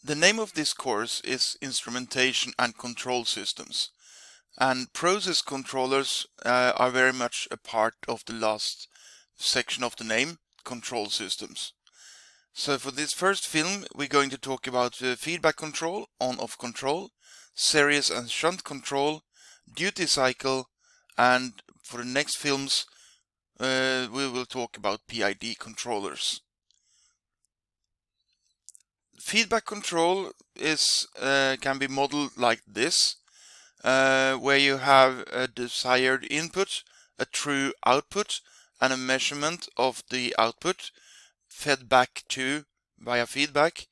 The name of this course is Instrumentation and Control Systems, and process controllers are very much a part of the last section of the name, Control Systems. So for this first film we're going to talk about feedback control, on-off control, series and shunt control, duty cycle, and for the next films we will talk about PID controllers. Feedback control is can be modeled like this, where you have a desired input, a true output, and a measurement of the output fed back to, via feedback,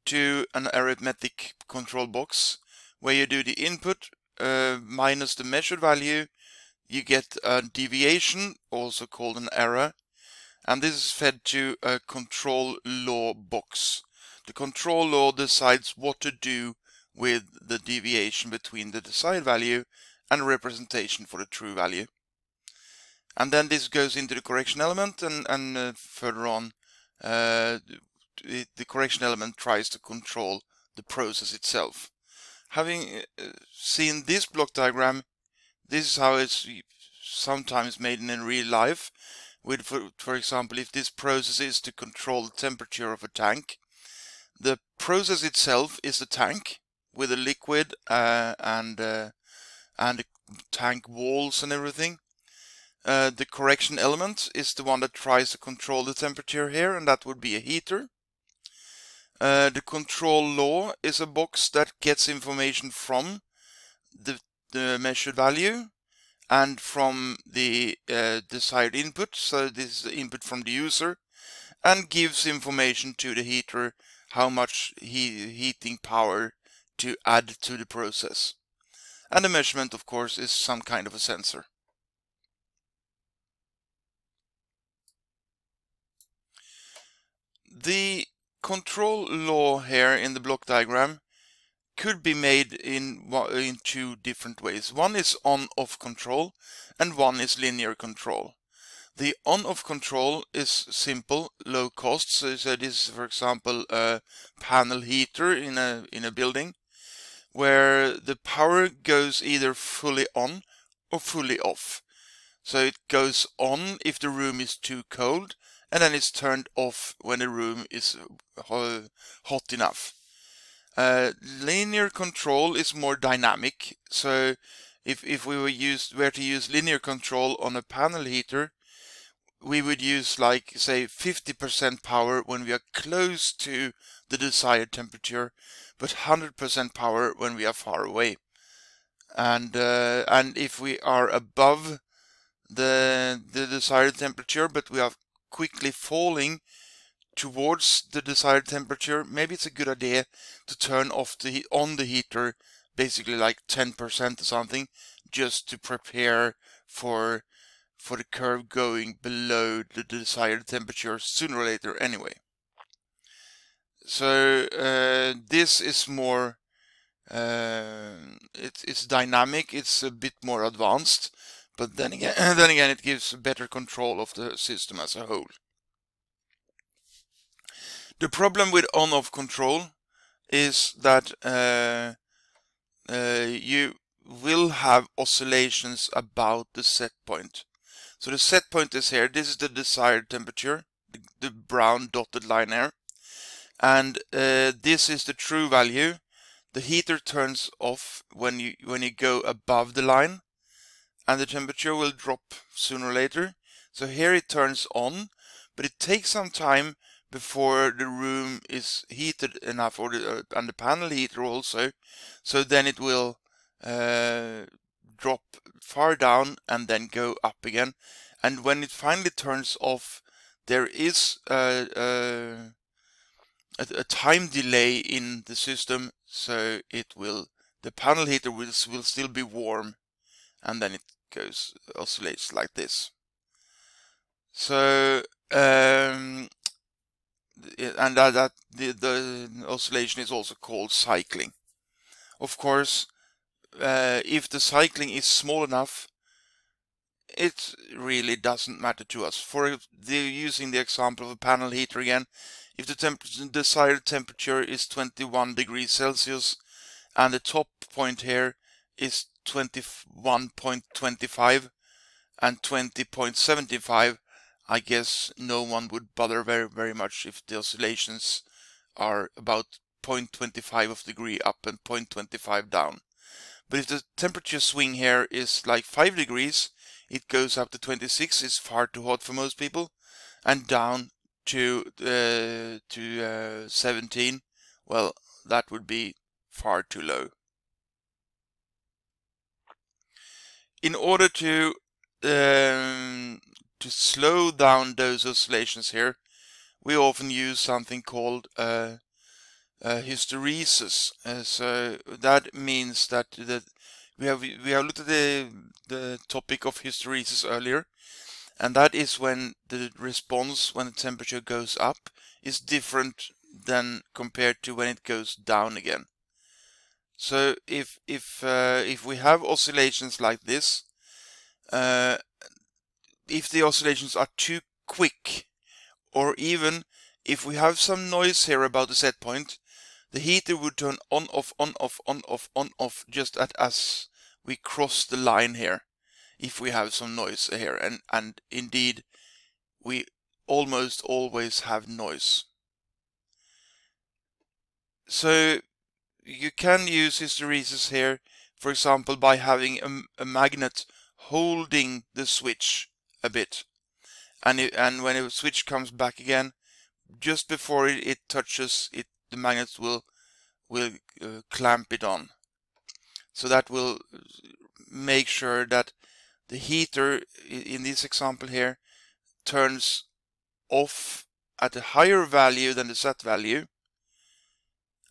to an arithmetic control box, where you do the input minus the measured value. You get a deviation, also called an error, and this is fed to a control law box. The control law decides what to do with the deviation between the desired value and representation for the true value. And then this goes into the correction element, and further on the correction element tries to control the process itself. Having seen this block diagram, this is how it's sometimes made in real life. With, for example, if this process is to control the temperature of a tank, the process itself is the tank with a liquid and the tank walls and everything. The correction element is the one that tries to control the temperature here, and that would be a heater. The control law is a box that gets information from the measured value and from the desired input, so this is the input from the user, and gives information to the heater how much heating power to add to the process. And the measurement, of course, is some kind of a sensor. The control law here in the block diagram could be made in two different ways. One is on-off control and one is linear control. The on-off control is simple, low cost. So this is, for example, a panel heater in a building, where the power goes either fully on or fully off. So it goes on if the room is too cold, and then it's turned off when the room is hot enough. Linear control is more dynamic. So if we were to use linear control on a panel heater, we would use, like, say, 50% power when we are close to the desired temperature, but 100% power when we are far away. And if we are above the desired temperature, but we are quickly falling towards the desired temperature, maybe it's a good idea to turn off on the heater, basically like 10% or something, just to prepare for the curve going below the desired temperature sooner or later anyway. So this is more, it's dynamic, it's a bit more advanced, but then again it gives better control of the system as a whole. The problem with on-off control is that you will have oscillations about the set point. So the set point is here. This is the desired temperature, the brown dotted line here. And this is the true value. The heater turns off when you go above the line, and the temperature will drop sooner or later. So here it turns on, but it takes some time before the room is heated enough, and the panel heater also. So then it will drop far down and then go up again. And when it finally turns off, there is a time delay in the system, so the panel heater will still be warm, and then it oscillates like this. So and the oscillation is also called cycling. Of course, if the cycling is small enough, it really doesn't matter to us. Using the example of a panel heater again, if the desired temperature is 21 degrees Celsius and the top point here is 21.25 and 20.75, I guess no one would bother very much if the oscillations are about 0.25 of degree up and 0.25 down. But if the temperature swing here is like 5 degrees, it goes up to 26, it's far too hot for most people, and down to 17, well, that would be far too low. In order to slow down those oscillations here, we often use something called hysteresis. So that means that we have looked at the topic of hysteresis earlier, and that is when the response when the temperature goes up is different than compared to when it goes down again. So if we have oscillations like this, if the oscillations are too quick, or even if we have some noise here about the set point, the heater would turn on off on off on off on off just as we cross the line here, if we have some noise here, and indeed we almost always have noise. So you can use hysteresis here, for example, by having a magnet holding the switch a bit, and when a switch comes back again, just before it touches it, the magnet will clamp it on. So that will make sure that the heater, in this example here, turns off at a higher value than the set value,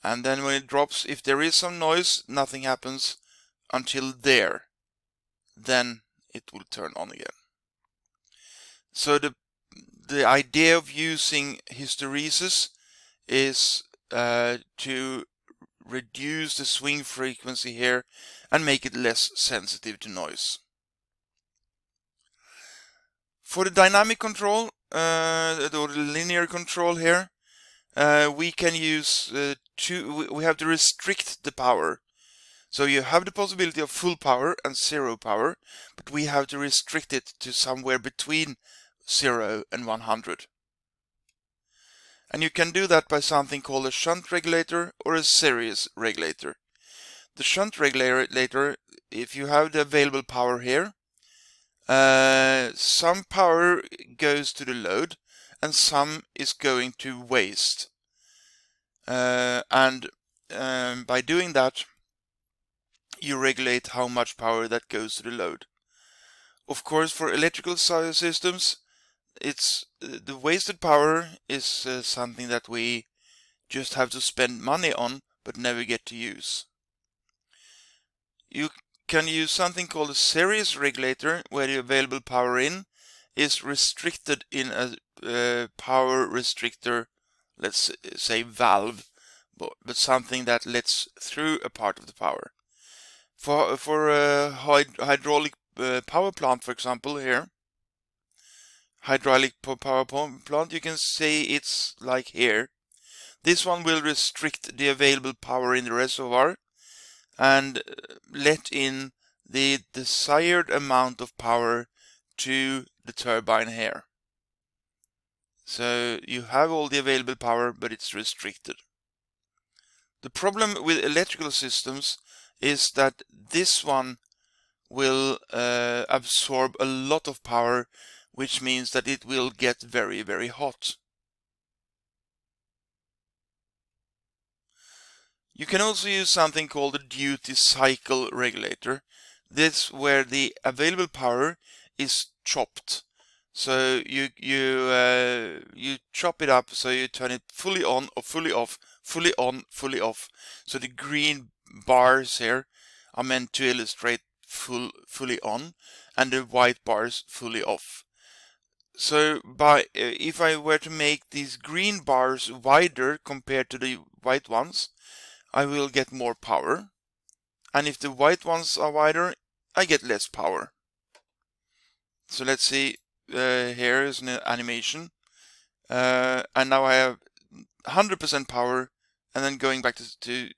and then when it drops, if there is some noise, nothing happens until there, then it will turn on again. So the idea of using hysteresis is to reduce the swing frequency here and make it less sensitive to noise. For the dynamic control, or the linear control here, we can use we have to restrict the power. So you have the possibility of full power and zero power, but we have to restrict it to somewhere between 0 and 100. And you can do that by something called a shunt regulator or a series regulator. The shunt regulator, if you have the available power here, some power goes to the load and some is going to waste. And by doing that, you regulate how much power that goes to the load. Of course, for electrical systems, it's the wasted power is something that we just have to spend money on but never get to use. You can use something called a series regulator, where the available power in is restricted in a power restrictor, let's say valve, but something that lets through a part of the power. For a hydraulic power plant, for example, here, hydraulic power plant, you can say it's like here. This one will restrict the available power in the reservoir and let in the desired amount of power to the turbine here. So you have all the available power, but it's restricted. The problem with electrical systems is that this one will absorb a lot of power, which means that it will get very, very hot. You can also use something called a duty cycle regulator. This where the available power is chopped. So you chop it up, so you turn it fully on or fully off, fully on, fully off. So the green bars here are meant to illustrate fully on, and the white bars fully off. So if I were to make these green bars wider compared to the white ones, I will get more power, and if the white ones are wider, I get less power. So let's see, here is an animation, and now I have 100% power, and then going back to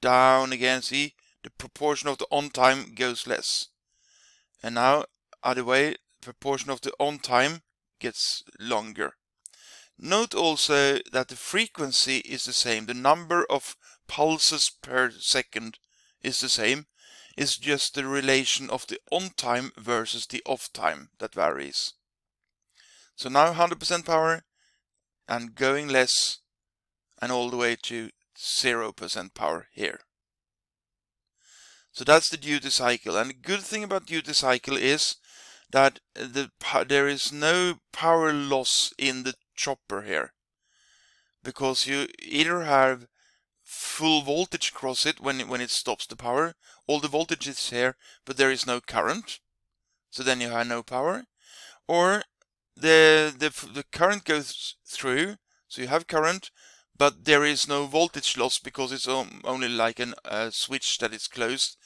down again. See, the proportion of the on time goes less, and now other way, proportion of the on time gets longer. Note also that the frequency is the same. The number of pulses per second is the same. It's just the relation of the on time versus the off time that varies. So now 100% power and going less, and all the way to 0% power here. So that's the duty cycle. And the good thing about duty cycle is that there is no power loss in the chopper here, because you either have full voltage across it when it stops the power. All the voltage is here, but there is no current, so then you have no power. Or the current goes through, so you have current, but there is no voltage loss because it's only like a switch that is closed,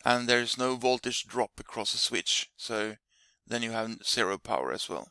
and there is no voltage drop across the switch, so then you have zero power as well.